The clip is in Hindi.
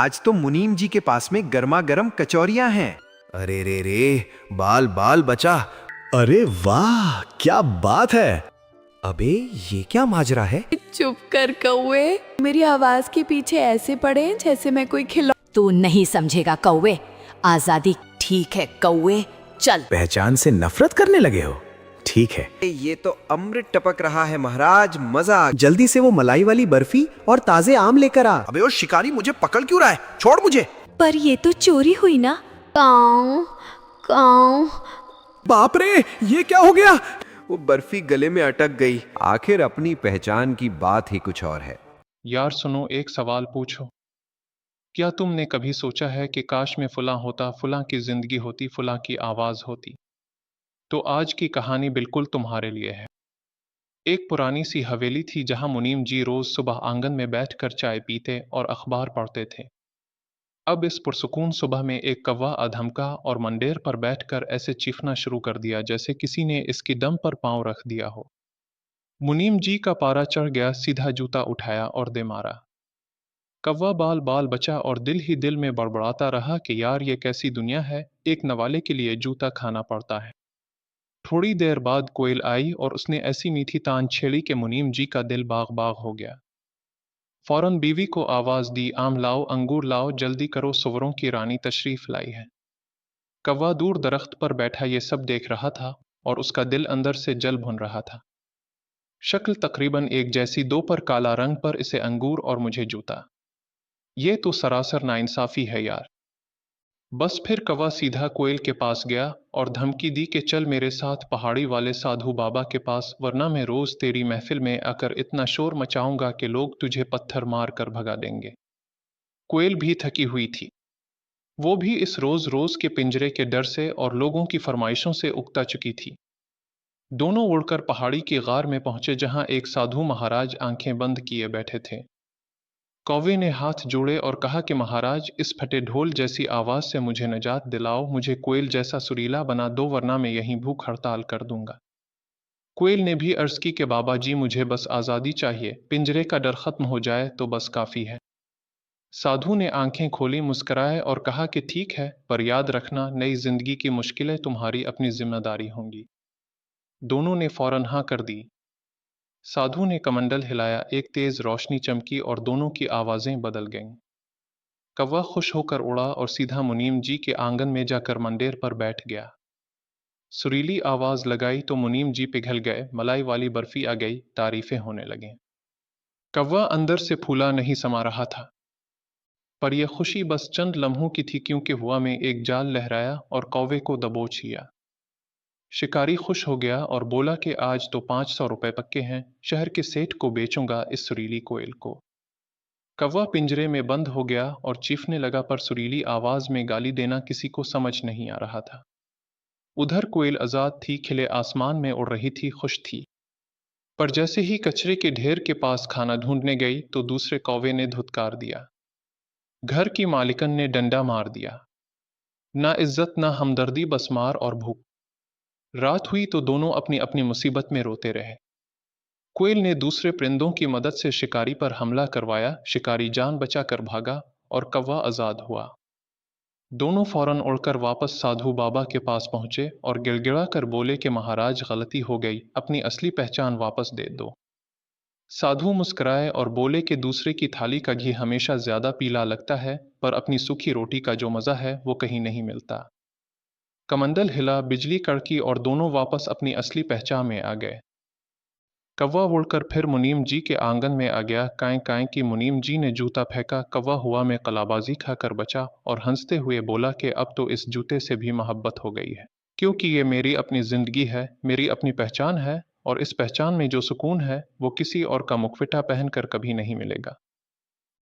आज तो मुनीम जी के पास में गर्मा गर्म कचौरियां हैं। अरे रे रे, बाल बाल बचा। अरे वाह, क्या बात है। अबे ये क्या माजरा है? चुप कर कौवे, मेरी आवाज के पीछे ऐसे पड़े जैसे मैं कोई खिलौना। तू नहीं समझेगा कौवे, आजादी ठीक है कौवे, चल। पहचान से नफरत करने लगे हो? ठीक है, ये तो अमृत टपक रहा है महाराज, मजा आ गया। जल्दी से वो मलाई वाली बर्फी और ताजे आम लेकर आ। अबे ओ शिकारी, मुझे पकड़ क्यों रहा है? छोड़ मुझे। पर ये तो चोरी हुई ना। काऊ काऊ। बाप रे, ये क्या हो गया? वो बर्फी गले में अटक गई। आखिर अपनी पहचान की बात ही कुछ और है। यार सुनो, एक सवाल पूछो। क्या तुमने कभी सोचा है कि काश में फलां होता, फलां की जिंदगी होती, फलां की आवाज होती? तो आज की कहानी बिल्कुल तुम्हारे लिए है। एक पुरानी सी हवेली थी जहां मुनीम जी रोज सुबह आंगन में बैठकर चाय पीते और अखबार पढ़ते थे। अब इस पुरसुकून सुबह में एक कौवा अधमका और मंडेर पर बैठकर ऐसे चीखना शुरू कर दिया जैसे किसी ने इसकी दम पर पांव रख दिया हो। मुनीम जी का पारा चढ़ गया, सीधा जूता उठाया और दे मारा। कौवा बाल बाल बचा और दिल ही दिल में बड़बड़ाता रहा कि यार ये कैसी दुनिया है, एक नवाले के लिए जूता खाना पड़ता है। थोड़ी देर बाद कोयल आई और उसने ऐसी मीठी तान छेड़ी कि मुनीम जी का दिल बाग बाग हो गया। फौरन बीवी को आवाज दी, आम लाओ, अंगूर लाओ, जल्दी करो, सुवरों की रानी तशरीफ लाई है। कौवा दूर दरख्त पर बैठा ये सब देख रहा था और उसका दिल अंदर से जल भुन रहा था। शक्ल तकरीबन एक जैसी, दो पर काला रंग, पर इसे अंगूर और मुझे जूता। ये तो सरासर नाइंसाफी है यार। बस फिर कौवा सीधा कोयल के पास गया और धमकी दी कि चल मेरे साथ पहाड़ी वाले साधु बाबा के पास, वरना मैं रोज तेरी महफिल में आकर इतना शोर मचाऊंगा कि लोग तुझे पत्थर मार कर भगा देंगे। कोयल भी थकी हुई थी। वो भी इस रोज रोज के पिंजरे के डर से और लोगों की फरमाइशों से उकता चुकी थी। दोनों उड़कर पहाड़ी की गार में पहुंचे जहां एक साधु महाराज आंखें बंद किए बैठे थे। कौवे ने हाथ जोड़े और कहा कि महाराज, इस फटे ढोल जैसी आवाज से मुझे निजात दिलाओ, मुझे कोयल जैसा सुरीला बना दो, वरना मैं यहीं भूख हड़ताल कर दूंगा। कोयल ने भी अर्ज की कि बाबा जी, मुझे बस आज़ादी चाहिए, पिंजरे का डर खत्म हो जाए तो बस काफ़ी है। साधु ने आंखें खोली, मुस्कुराए और कहा कि ठीक है, पर याद रखना, नई जिंदगी की मुश्किलें तुम्हारी अपनी जिम्मेदारी होंगी। दोनों ने फौरन हाँ कर दी। साधु ने कमंडल हिलाया, एक तेज रोशनी चमकी और दोनों की आवाजें बदल गईं। कौवा खुश होकर उड़ा और सीधा मुनीम जी के आंगन में जाकर मंडेर पर बैठ गया। सुरीली आवाज लगाई तो मुनीम जी पिघल गए, मलाई वाली बर्फी आ गई, तारीफें होने लगीं। कौवा अंदर से फूला नहीं समा रहा था, पर यह खुशी बस चंद लम्हों की थी, क्योंकि हवा में एक जाल लहराया और कौवे को दबोच लिया। शिकारी खुश हो गया और बोला कि आज तो 500 रुपए पक्के हैं, शहर के सेठ को बेचूंगा इस सुरीली कोयल को। कौवा पिंजरे में बंद हो गया और चीखने लगा, पर सुरीली आवाज में गाली देना किसी को समझ नहीं आ रहा था। उधर कोयल आजाद थी, खिले आसमान में उड़ रही थी, खुश थी। पर जैसे ही कचरे के ढेर के पास खाना ढूंढने गई तो दूसरे कौवे ने धुतकार दिया। घर की मालिकन ने डंडा मार दिया। ना इज्जत ना हमदर्दी, बस मार और भूख। रात हुई तो दोनों अपनी अपनी मुसीबत में रोते रहे। कोयल ने दूसरे परिंदों की मदद से शिकारी पर हमला करवाया, शिकारी जान बचाकर भागा और कौवा आजाद हुआ। दोनों फौरन उड़कर वापस साधु बाबा के पास पहुंचे और गिड़गिड़ा कर बोले कि महाराज, गलती हो गई, अपनी असली पहचान वापस दे दो। साधु मुस्कुराए और बोले कि दूसरे की थाली का घी हमेशा ज्यादा पीला लगता है, पर अपनी सूखी रोटी का जो मजा है वो कहीं नहीं मिलता। कमंडल हिला, बिजली कड़की और दोनों वापस अपनी असली पहचान में आ गए। कौवा उड़कर फिर मुनीम जी के आंगन में आ गया, काएं काएं की मुनीम जी ने जूता फेंका। कौवा हुआ में कलाबाजी खाकर बचा और हंसते हुए बोला कि अब तो इस जूते से भी मोहब्बत हो गई है, क्योंकि ये मेरी अपनी जिंदगी है, मेरी अपनी पहचान है, और इस पहचान में जो सुकून है वो किसी और का मुखविटा पहनकर कभी नहीं मिलेगा।